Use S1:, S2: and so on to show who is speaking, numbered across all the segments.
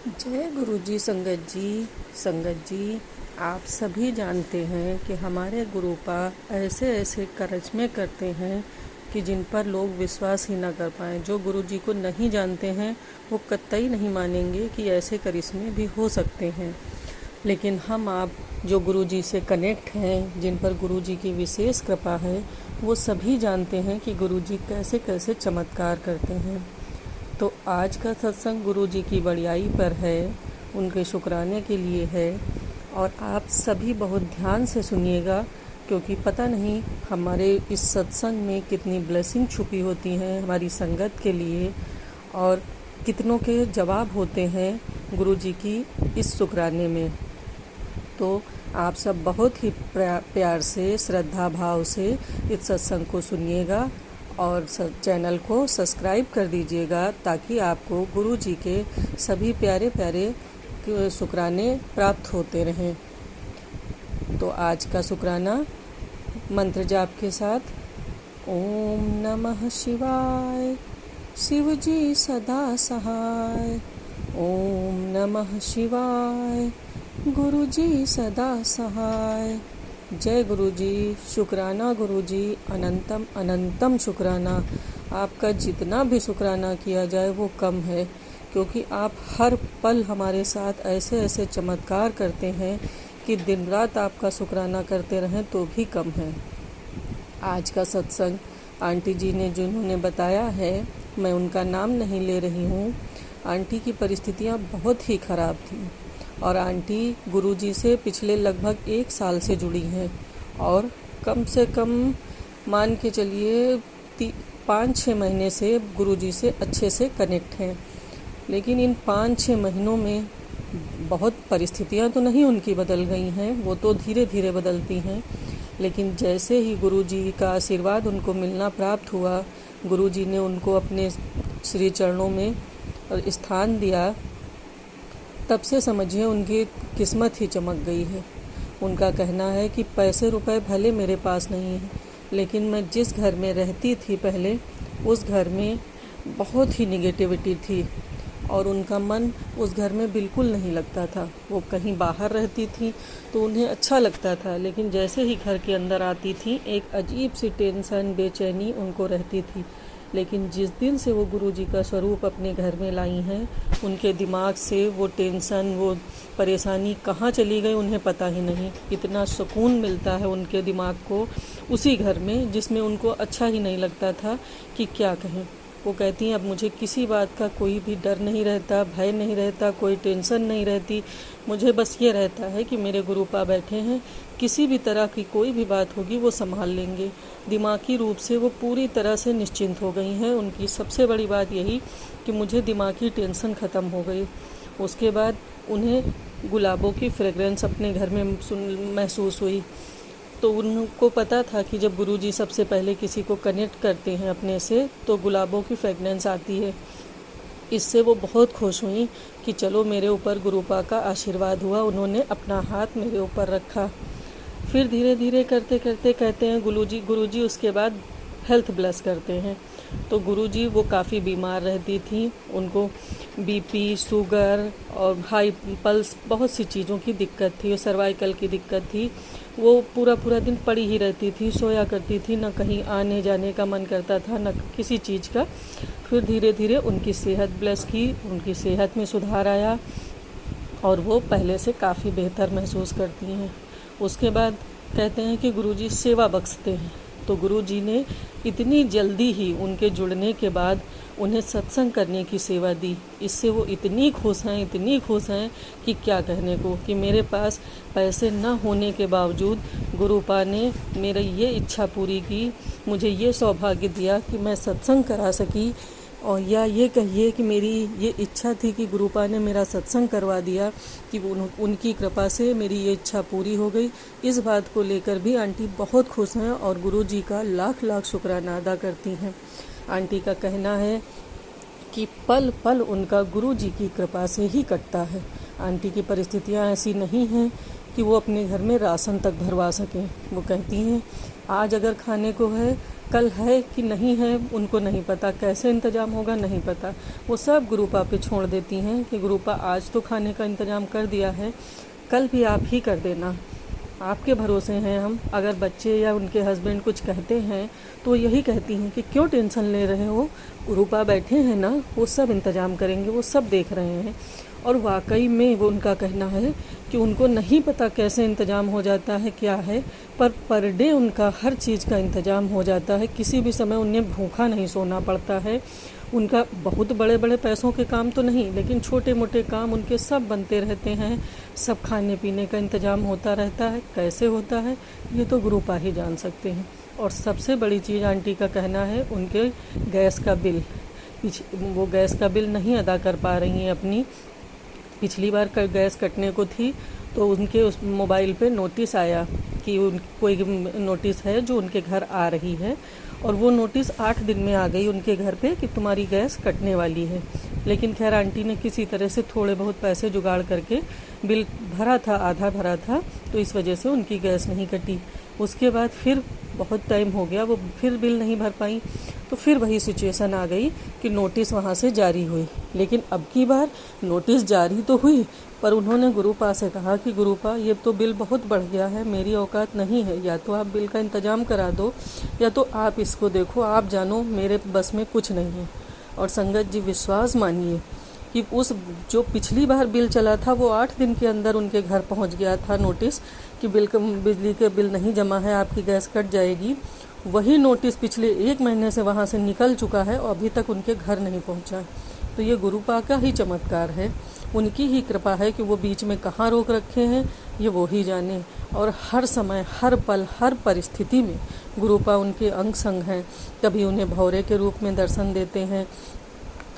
S1: जय गुरु जी। संगत जी, आप सभी जानते हैं कि हमारे गुरुपा ऐसे ऐसे करिश्मे करते हैं कि जिन पर लोग विश्वास ही ना कर पाएँ। जो गुरु जी को नहीं जानते हैं वो कतई नहीं मानेंगे कि ऐसे करिश्मे भी हो सकते हैं। लेकिन हम आप जो गुरु जी से कनेक्ट हैं, जिन पर गुरु जी की विशेष कृपा है, वो सभी जानते हैं कि गुरु जी कैसे कैसे चमत्कार करते हैं। तो आज का सत्संग गुरु जी की बड़ाई पर है, उनके शुक्राने के लिए है। और आप सभी बहुत ध्यान से सुनिएगा, क्योंकि पता नहीं हमारे इस सत्संग में कितनी ब्लेसिंग छुपी होती हैं हमारी संगत के लिए, और कितनों के जवाब होते हैं गुरु जी की इस शुक्राने में। तो आप सब बहुत ही प्यार से, श्रद्धा भाव से इस सत्संग को सुनिएगा और चैनल को सब्सक्राइब कर दीजिएगा, ताकि आपको गुरु जी के सभी प्यारे प्यारे शुक्राने प्राप्त होते रहें। तो आज का शुक्राना मंत्र जाप के साथ। ओम नमः शिवाय, शिव जी सदा सहाय। ओम नमः शिवाय, गुरु जी सदा सहाय। जय गुरु जी। शुक्राना गुरु जी, अनंतम अनंतम शुक्राना। आपका जितना भी शुक्राना किया जाए वो कम है, क्योंकि आप हर पल हमारे साथ ऐसे ऐसे चमत्कार करते हैं कि दिन रात आपका शुक्राना करते रहें तो भी कम है। आज का सत्संग आंटी जी ने जिन्होंने बताया है, मैं उनका नाम नहीं ले रही हूँ। आंटी की परिस्थितियाँ बहुत ही ख़राब थीं और आंटी गुरुजी से पिछले लगभग 1 साल से जुड़ी हैं, और कम से कम मान के चलिए 5-6 महीने से गुरुजी से अच्छे से कनेक्ट हैं। लेकिन इन 5-6 महीनों में बहुत परिस्थितियां तो नहीं उनकी बदल गई हैं, वो तो धीरे धीरे बदलती हैं। लेकिन जैसे ही गुरुजी का आशीर्वाद उनको मिलना प्राप्त हुआ, गुरुजी ने उनको अपने श्री चरणों में स्थान दिया, तब से समझिए उनकी किस्मत ही चमक गई है। उनका कहना है कि पैसे रुपए भले मेरे पास नहीं हैं, लेकिन मैं जिस घर में रहती थी पहले, उस घर में बहुत ही निगेटिविटी थी और उनका मन उस घर में बिल्कुल नहीं लगता था। वो कहीं बाहर रहती थी तो उन्हें अच्छा लगता था, लेकिन जैसे ही घर के अंदर आती थी एक अजीब सी टेंशन, बेचैनी उनको रहती थी। लेकिन जिस दिन से वो गुरु जी का स्वरूप अपने घर में लाई हैं, उनके दिमाग से वो टेंशन, वो परेशानी कहाँ चली गई उन्हें पता ही नहीं। इतना सुकून मिलता है उनके दिमाग को उसी घर में, जिसमें उनको अच्छा ही नहीं लगता था कि क्या कहें। वो कहती हैं अब मुझे किसी बात का कोई भी डर नहीं रहता, भय नहीं रहता, कोई टेंशन नहीं रहती। मुझे बस ये रहता है कि मेरे गुरुपा बैठे हैं, किसी भी तरह की कोई भी बात होगी वो संभाल लेंगे। दिमागी रूप से वो पूरी तरह से निश्चिंत हो गई हैं। उनकी सबसे बड़ी बात यही कि मुझे दिमागी टेंशन ख़त्म हो गई। उसके बाद उन्हें गुलाबों की फ्रेगरेंस अपने घर में महसूस हुई। तो उनको पता था कि जब गुरुजी सबसे पहले किसी को कनेक्ट करते हैं अपने से, तो गुलाबों की फ्रेगरेंस आती है। इससे वो बहुत खुश हुई कि चलो मेरे ऊपर गुरुपा का आशीर्वाद हुआ, उन्होंने अपना हाथ मेरे ऊपर रखा। फिर धीरे धीरे करते करते कहते हैं गुरुजी उसके बाद हेल्थ ब्लेस करते हैं। तो गुरुजी वो काफ़ी बीमार रहती थी, उनको बीपी, शुगर और हाई पल्स, बहुत सी चीज़ों की दिक्कत थी, और सर्वाइकल की दिक्कत थी। वो पूरा पूरा दिन पड़ी ही रहती थी, सोया करती थी, न कहीं आने जाने का मन करता था, न किसी चीज़ का। फिर धीरे धीरे उनकी सेहत ब्लेस की, उनकी सेहत में सुधार आया और वो पहले से काफ़ी बेहतर महसूस करती हैं। उसके बाद कहते हैं कि गुरुजी सेवा बख्शते हैं। तो गुरुजी ने इतनी जल्दी ही उनके जुड़ने के बाद उन्हें सत्संग करने की सेवा दी। इससे वो इतनी खुश हैं कि क्या कहने को, कि मेरे पास पैसे न होने के बावजूद गुरुपा ने मेरी ये इच्छा पूरी की, मुझे ये सौभाग्य दिया कि मैं सत्संग करा सकी। और या ये कहिए कि मेरी ये इच्छा थी कि गुरुपा ने मेरा सत्संग करवा दिया, कि उनकी कृपा से मेरी ये इच्छा पूरी हो गई। इस बात को लेकर भी आंटी बहुत खुश हैं और गुरुजी का लाख लाख शुक्राना अदा करती हैं। आंटी का कहना है कि पल पल उनका गुरुजी की कृपा से ही कटता है। आंटी की परिस्थितियाँ ऐसी नहीं हैं कि वो अपने घर में राशन तक भरवा सकें। वो कहती हैं आज अगर खाने को है कल है कि नहीं है उनको नहीं पता, कैसे इंतज़ाम होगा नहीं पता। वो सब गुरुपा पे छोड़ देती हैं कि गुरुपा आज तो खाने का इंतज़ाम कर दिया है, कल भी आप ही कर देना, आपके भरोसे हैं हम। अगर बच्चे या उनके हस्बैंड कुछ कहते हैं तो यही कहती हैं कि क्यों टेंशन ले रहे हो, गुरुपा बैठे हैं ना, वो सब इंतज़ाम करेंगे, वो सब देख रहे हैं। और वाकई में वो उनका कहना है कि उनको नहीं पता कैसे इंतज़ाम हो जाता है क्या है, पर डे उनका हर चीज़ का इंतज़ाम हो जाता है। किसी भी समय उन्हें भूखा नहीं सोना पड़ता है। उनका बहुत बड़े बड़े पैसों के काम तो नहीं, लेकिन छोटे मोटे काम उनके सब बनते रहते हैं, सब खाने पीने का इंतज़ाम होता रहता है। कैसे होता है ये तो गुरुपा ही जान सकते हैं। और सबसे बड़ी चीज़ आंटी का कहना है उनके गैस का बिल, वो गैस का बिल नहीं अदा कर पा रही हैं अपनी। पिछली बार गैस कटने को थी तो उनके उस मोबाइल पे नोटिस आया कि कोई नोटिस है जो उनके घर आ रही है, और वो नोटिस 8 दिन में आ गई उनके घर पे कि तुम्हारी गैस कटने वाली है। लेकिन खैर आंटी ने किसी तरह से थोड़े बहुत पैसे जुगाड़ करके बिल भरा था, आधा भरा था, तो इस वजह से उनकी गैस नहीं कटी। उसके बाद फिर बहुत टाइम हो गया, वो फिर बिल नहीं भर पाई, तो फिर वही सिचुएशन आ गई कि नोटिस वहाँ से जारी हुई। लेकिन अब की बार नोटिस जारी तो हुई, पर उन्होंने गुरुपा से कहा कि गुरुपा ये तो बिल बहुत बढ़ गया है, मेरी औकात नहीं है, या तो आप बिल का इंतज़ाम करा दो या तो आप इसको देखो, आप जानो, मेरे बस में कुछ नहीं है। और संगत जी विश्वास मानिए कि उस जो पिछली बार बिल चला था वो 8 दिन के अंदर उनके घर पहुंच गया था नोटिस कि बिजली के बिल नहीं जमा है, आपकी गैस कट जाएगी। वही नोटिस पिछले 1 महीने से वहां से निकल चुका है और अभी तक उनके घर नहीं पहुंचा। तो ये गुरुपा का ही चमत्कार है, उनकी ही कृपा है कि वो बीच में कहाँ रोक रखे हैं ये वो ही जाने। और हर समय, हर पल, हर परिस्थिति में गुरुपा उनके अंग संग हैं। कभी उन्हें भौरे के रूप में दर्शन देते हैं,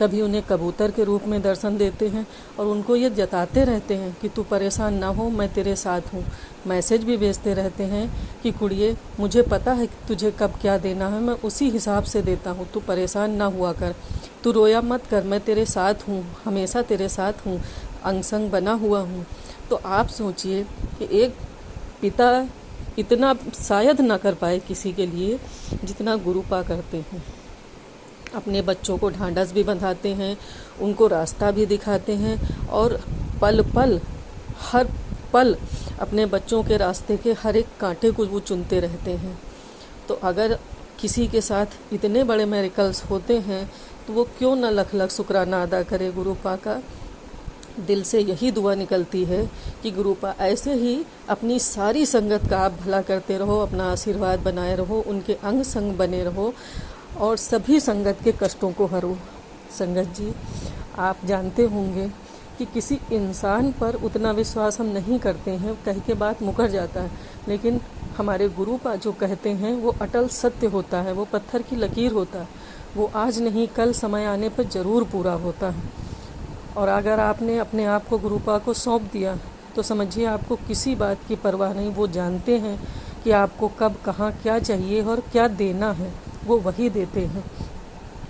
S1: कभी उन्हें कबूतर के रूप में दर्शन देते हैं, और उनको ये जताते रहते हैं कि तू परेशान ना हो, मैं तेरे साथ हूँ। मैसेज भी भेजते रहते हैं कि कुड़िए मुझे पता है कि तुझे कब क्या देना है, मैं उसी हिसाब से देता हूँ, तू परेशान ना हुआ कर, तू रोया मत कर, मैं तेरे साथ हूँ, हमेशा तेरे साथ हूँ, अंग संग बना हुआ हूँ। तो आप सोचिए कि एक पिता इतना शायद ना कर पाए किसी के लिए जितना गुरुपा करते हैं। अपने बच्चों को ढांढस भी बंधाते हैं, उनको रास्ता भी दिखाते हैं, और पल पल, हर पल अपने बच्चों के रास्ते के हर एक कांटे को वो चुनते रहते हैं। तो अगर किसी के साथ इतने बड़े मेरिकल्स होते हैं तो वो क्यों न लख लख शुक्राना अदा करे गुरुपा का। दिल से यही दुआ निकलती है कि गुरुपा ऐसे ही अपनी सारी संगत का आप भला करते रहो, अपना आशीर्वाद बनाए रहो, उनके अंग संग बने रहो और सभी संगत के कष्टों को हरू। संगत जी, आप जानते होंगे कि किसी इंसान पर उतना विश्वास हम नहीं करते हैं, कह के बात मुकर जाता है, लेकिन हमारे गुरुपा जो कहते हैं वो अटल सत्य होता है, वो पत्थर की लकीर होता है, वो आज नहीं कल समय आने पर ज़रूर पूरा होता है। और अगर आपने अपने आप को गुरुपा को सौंप दिया तो समझिए आपको किसी बात की परवाह नहीं। वो जानते हैं कि आपको कब कहाँ क्या चाहिए और क्या देना है, वो वही देते हैं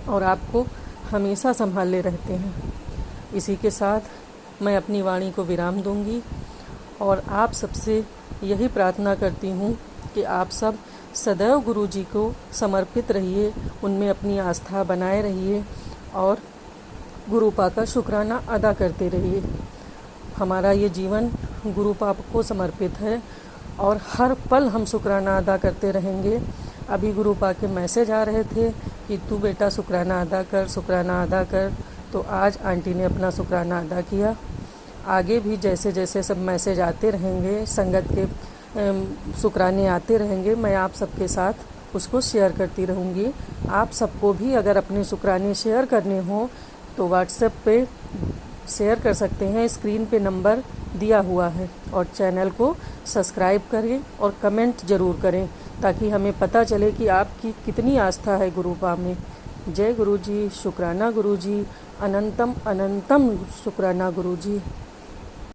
S1: और आपको हमेशा संभाले रहते हैं। इसी के साथ मैं अपनी वाणी को विराम दूंगी और आप सबसे यही प्रार्थना करती हूँ कि आप सब सदैव गुरु जी को समर्पित रहिए, उनमें अपनी आस्था बनाए रहिए और गुरुपा का शुक्राना अदा करते रहिए। हमारा ये जीवन गुरुपा को समर्पित है और हर पल हम शुक्राना अदा करते रहेंगे। अभी गुरुपा के मैसेज आ रहे थे कि तू बेटा शुक्राना अदा कर, शुक्राना अदा कर, तो आज आंटी ने अपना शुक्राना अदा किया। आगे भी जैसे जैसे सब मैसेज आते रहेंगे, संगत के शुक्राने आते रहेंगे, मैं आप सबके साथ उसको शेयर करती रहूँगी। आप सबको भी अगर अपने शुक्राने शेयर करने हो तो व्हाट्सएप पे शेयर कर सकते हैं, स्क्रीन पे नंबर दिया हुआ है। और चैनल को सब्सक्राइब करें और कमेंट ज़रूर करें ताकि हमें पता चले कि आपकी कितनी आस्था है गुरुपा में। जय गुरु जी, शुक्राना गुरु जी, अनंतम अनंतम शुक्राना गुरु जी।